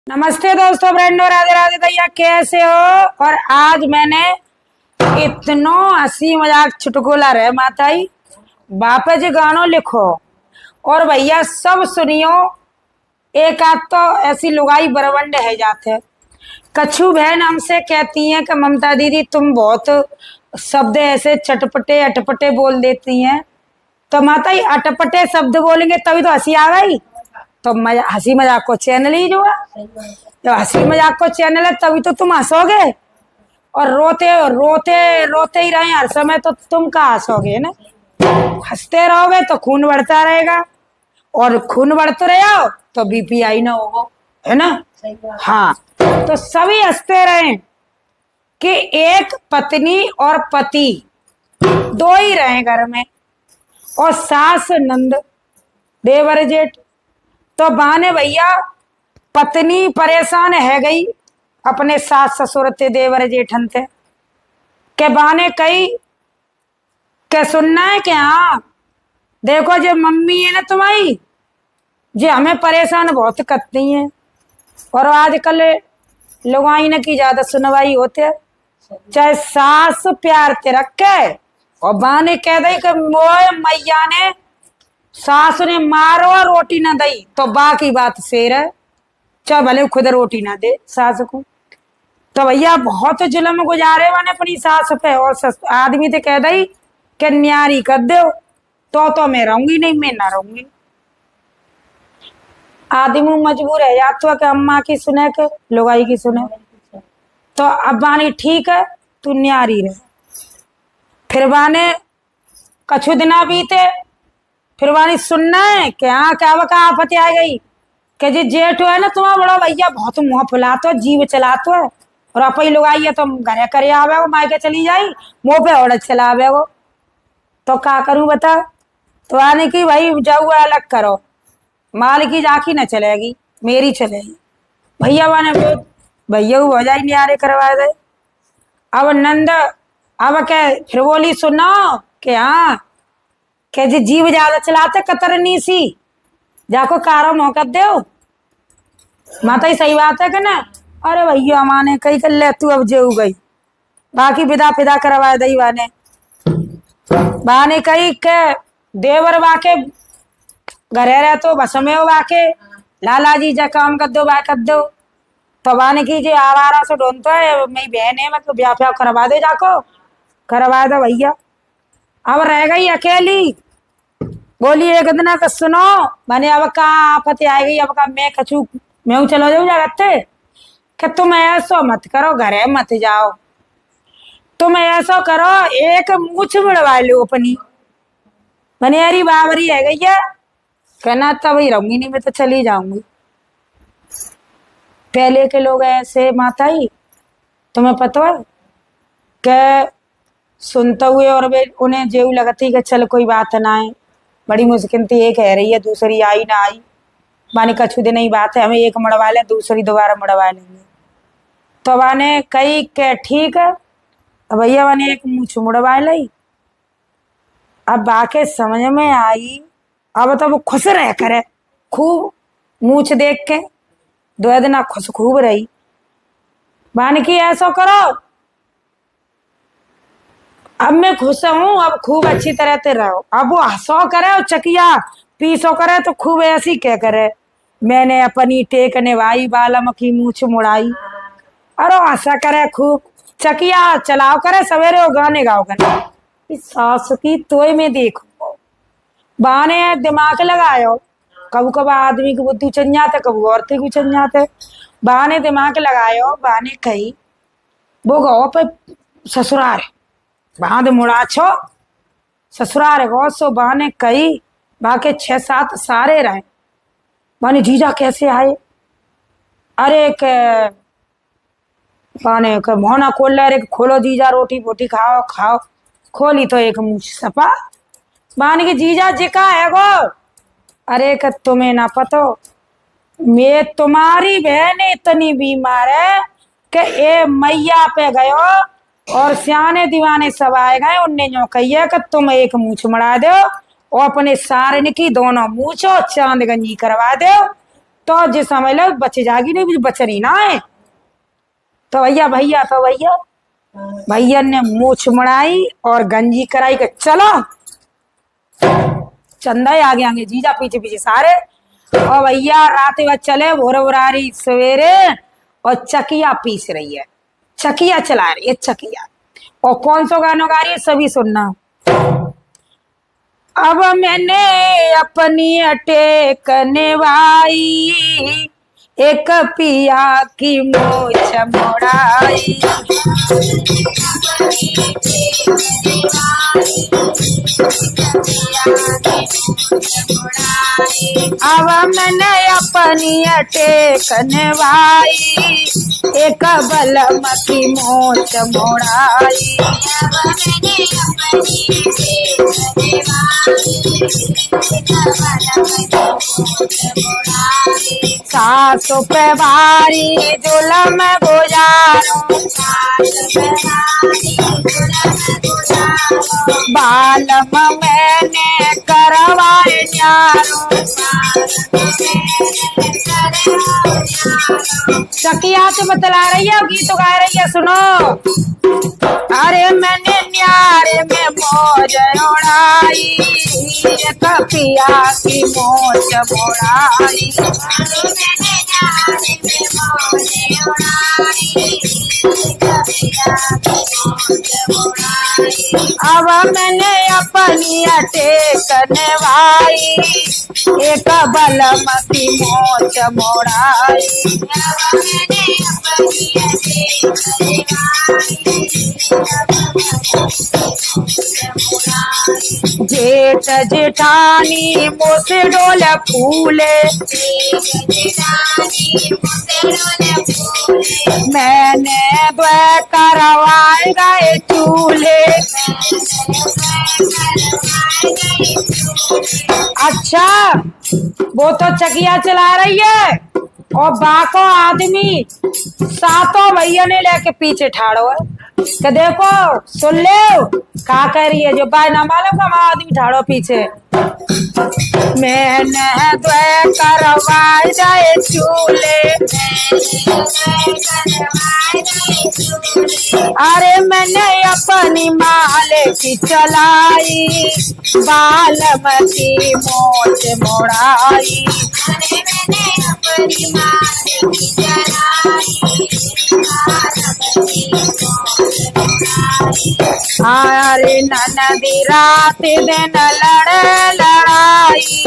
नमस्ते दोस्तों, फ्रेंडों, राधे राधे भैया, कैसे हो। और आज मैंने इतनो हंसी मजाक चुटकुला रहे माताई बापे जी गानो लिखो और भैया सब सुनियो। एक आध तो ऐसी लुगाई बरवंड है जाते। कछु बहन हमसे कहती हैं कि ममता दीदी तुम बहुत शब्द ऐसे चटपटे अटपटे बोल देती हैं। तो माताई अटपटे शब्द बोलेंगे तभी तो हंसी आ गई। तो हंसी मजाक को चैनल ही जो है, जब हंसी मजाक को चैनल है तभी तो तुम हंसोगे। और रोते रोते रोते ही रहे हर समय तो तुम कहाँ हंसोगे ना। हंसते रहोगे तो खून बढ़ता रहेगा और खून बढ़ते रहो तो बीपीआई ना होगा, है ना। हाँ, तो सभी हंसते रहे कि एक पत्नी और पति दो ही रहे घर में और सास नंद देवर जेठ। तो बहाने भैया पत्नी परेशान है गई अपने सास ससुर ते देवर जेठन थे के बहाने कई के सुनना है कि हाँ देखो जो मम्मी है ना तुम्हारी जो हमें परेशान बहुत करती हैं। और आजकल लुगाई न की ज्यादा सुनवाई होते है, चाहे सास प्यार ते रखे और बहाने कह दई कि मोए मैया ने सास ने मारो रोटी ना दई तो बाकी बात शेर है, चाहे भले खुद रोटी ना दे सास को। तो भैया बहुत जुल्म गुजारे वाने अपनी सास पे और आदमी तो कह दई कि न्यारी कर दो तो मैं रहूंगी नहीं, मैं ना रहूंगी। आदमी मजबूर है या तो कि अम्मा की सुने के लुगाई की सुने। तो अब बानी ठीक है तू न्यारी रहे। फिर बाने कछु दिना बीते फिर वानी सुनना है कि हाँ क्या बका आफत आ गई कि जी जेठ है ना तुम्हारा बड़ा भैया बहुत मुंह फुलाते हो जीव चलाते हो और आप ही लोग आइए तो घरे करे आवे मायके चली जाई मुंह पे और चला आवे। तो क्या करूं बता। तो आने की भाई जाऊ अलग करो, माल की जाकी न चलेगी मेरी चलेगी। भैया वाने भैया हो जाए नियारे करवा दे। अब नंद अब क्या फिर बोली सुनो कि हाँ के जी जीव ज्यादा चलाते कतरनी सी जाको कारो मौका दो। माता ही सही बात है कि ना। अरे भैया माने कही कर ले तू अब जेऊ गई बाकी विदा फिदा करवा दई वाने बाने कही के देवर वाके घरे रह तो बस में वाके लाला जी जा काम कर दो बा कर दो। तो बाने की जो आवारा से ढूंढता है मेरी बहन है मतलब ब्याह फ्याह करवा दे जाको करवा दो भैया। अब रह गई अकेली बोली एक दिन का सुनो मैंने अब कहा आफत आएगी अब का मैं कछु मैं चलो जाऊ जागते कि तुम ऐसो मत करो घरे मत जाओ, तुम ऐसो करो एक मूछ मुड़वा लो अपनी। मैंने अरे बाबरी है गई है कहना तब ही रहूंगी नहीं मैं तो चली जाऊंगी। पहले के लोग ऐसे माता ही तुम्हें पता है कि सुनते हुए और वे उन्हें जेऊ लगती कि चल कोई बात ना है बड़ी मुश्किल थी एक कह रही है दूसरी आई ना आई माने कछु दिन ही बात है हमें एक मड़वा ले दूसरी दोबारा मड़वा लेंगे। तो माने कई के ठीक है भैया मैंने एक मूछ मुड़वा ली। अब बाके समझ में आई अब तो वो खुश रह करे खूब मूछ देख के दो दिन खुश खूब रही। बाने की ऐसा करो अब मैं खुश हूं अब खूब अच्छी तरह से रहो। अब वो हंसो करे और चकिया पीसो करे तो खूब ऐसी क्या करे मैंने अपनी टेक निभाई बालम की मूछ मुड़ाई। अरे हंसा करे खूब चकिया चलाओ करे सवेरे वो गाने गाओ करे इस सास की तोय में देखो बहाने दिमाग लगायो। कब कब आदमी की बुद्धि चल जाते कब औरतें की चल जाते बहाने दिमाग लगायो। बहाने कही वो गो पे ससुराल बांध मुड़ा छो ससुराल गो सो बहाने कही बाके 6-7 सारे रहे। बहाने जीजा कैसे आए अरे के बहाने के मोहना खोल रहे खोलो जीजा रोटी बोटी खाओ खाओ खोली तो एक मुंह सपा। बहाने की जीजा जिका है गो अरे के तुम्हें ना पतो मैं तुम्हारी बहन इतनी बीमार है कि ए मैया पे गयो और सियाने दीवाने सब आए गए उनने जो कही कि तुम एक मूछ मड़ा दो और अपने सारन की दोनों मूछो चांद गंजी करवा दो तो जिस समझ लो बच जागी, नहीं बचनी ना है। तो भैया ने मूछ मुड़ाई और गंजी कराई के चलो। चंदा आगे आगे, जीजा पीछे पीछे सारे। और भैया रात में चले, भोर भोरारी सवेरे, और चकिया पीस रही है, चकिया चला रही है चकिया। और कौन सा गाना गा रही है सभी सुनना। अब मैंने अपनी अटेक निभाई, एक पिया की मूछ मुड़ाई। अब मैंने अपनी अटेक निभाई, एक बलम की मूछ मुड़ाई। सासु पे भारी जुलम गुजारो, बालम मैंने करवाए न्यारो। चकिया से बतला रही है, गीत गा रही है, सुनो। अरे मैंने न्यारे में मौज उड़ाई, एक पिया की मूछ मुड़ाई। अब मैंने अपनी अटेक निभाई, एक बलम की मूछ मुड़ाई। जेठ जेठानी मुझसे डोल फूले, मैंने द्वै करवाए गए चूल्हे। अच्छा, वो तो चकिया चला रही है और बाको आदमी सातों भैया ने लेके पीछे ठाड़ो है कि देखो सुन ले का कह रही है। जो बाय ना मालूम का आदमी ठाड़ो पीछे। मैंने द्वै करवाए जाए चूल्हे, अरे मैंने अपनी माल की चलाई, बालमती मूछ मुड़ाई। अरे ननदी रात दिन लड़े लड़ाई,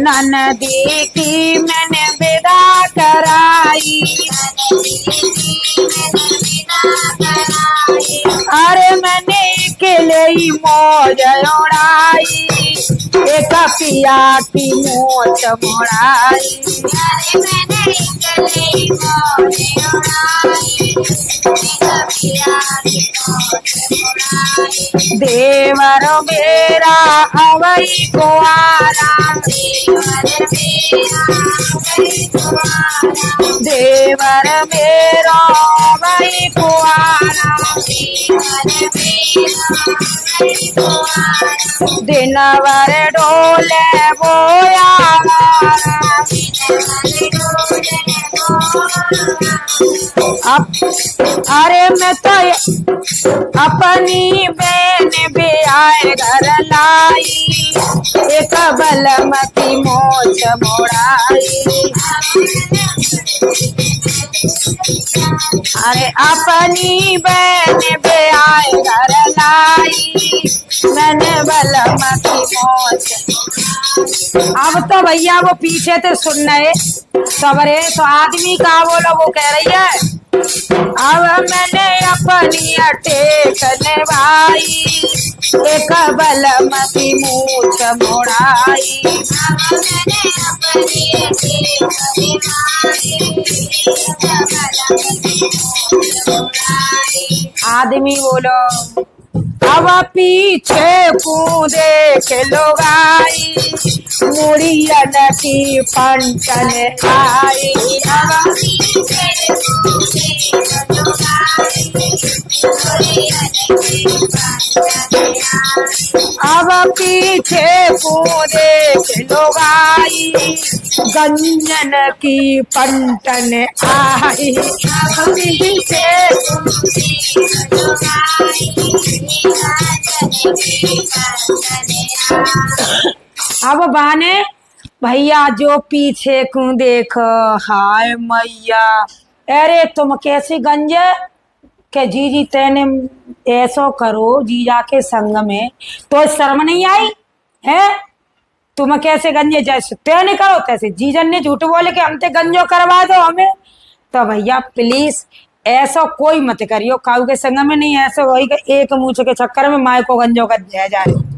ननदी की मैंने विदा कराई। अरे मैंने अकेले ही मौज उड़ाई, एक पिया की मूछ मुड़ाई। देवर मेरा अवई कुआरा, देवर मेरा अवई कुआरा, दिनवर डोले बोया। अरे मैं तो अपनी बहन भी आए घर लाई, एक बलमती मूछ मुड़ाई। अरे अपनी बहन भी आए घर लाई, मैंने बलमती मूछ। अब तो भैया वो पीछे थे सुन रहे सबरे, तो आदमी का बोलो वो कह रही है। अब मैंने अपनी अटेक निभाई, एक बलमती मूछ मुड़ाई। आदमी बोलो अब पीछे कूदे के लोग आई, मुड़ियन की पंचन आई। अब पीछे को देख लो गाई, गंजन की पंटन आई। अब पीछे अब बहने भैया जो पीछे को देख, हाय मैया, अरे तुम कैसे गंजे के जीजी तेने ऐसो करो जीजा के संग में, तो शर्म नहीं आई है? तुम कैसे गंजे जैसे तेने करो तैसे जीजन ने झूठ बोले कि हम ते गंजो करवा दो हमें। तो भैया प्लीज ऐसा कोई मत करियो, काऊ के संग में नहीं ऐसा वही एक मूछ के चक्कर में माए को गंजो कर जा रही।